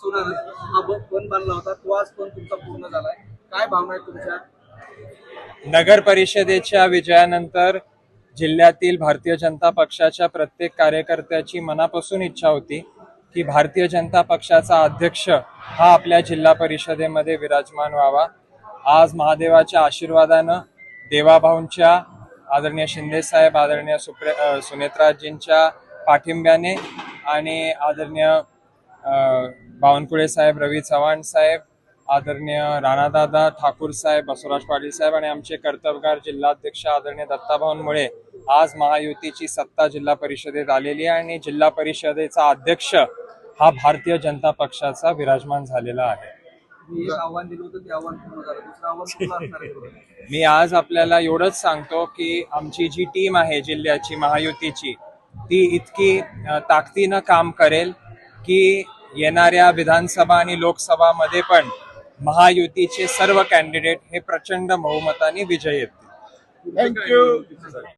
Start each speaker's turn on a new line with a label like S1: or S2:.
S1: हा पण बांधला होता तो आज पण तुमचा पूर्ण झालाय. काय भावना आहे तुमच्या?
S2: नगर परिषदेच्या विजयानंतर जिल्ह्यातील भारतीय जनता पक्षाच्या प्रत्येक कार्यकर्त्याची मनापासून इच्छा होती की भारतीय जनता पक्षाचा अध्यक्ष हा आपल्या जिल्हा परिषदेमध्ये विराजमान व्हावा. आज महादेवाच्या आशीर्वादानं, देवाभाऊंच्या, आदरणीय शिंदे साहेब, आदरणीय सुनेत्राजींच्या पाठिंब्याने आणि आदरणीय बावनकुळे साहेब, रवी चव्हाण साहेब, आदरणीय राणादादा ठाकूर साहेब, बसवराज पाटील साहेब आणि आमचे कर्तव्यगार जिल्हाध्यक्ष आदरणीय दत्ताभाऊंमुळे आज महायुतीची सत्ता जिल्हा परिषदेत आलेली आहे आणि जिल्हा परिषदेचा अध्यक्ष हा भारतीय जनता पक्षाचा विराजमान झालेला आहे.
S1: आव्हान दिलं होतं ते आव्हान पूर्ण झालं. दुसरं आव्हान पूर्ण असणार आहे.
S2: मी आज आपल्याला एवढंच सांगतो की आमची जी टीम आहे जिल्ह्याची महायुतीची ती इतकी ताकदीनं काम करेल की येणाऱ्या विधानसभा आणि लोकसभामध्ये पण महायुतीचे सर्व कॅन्डिडेट हे प्रचंड बहुमताने विजयी येतील.
S1: थँक्यू.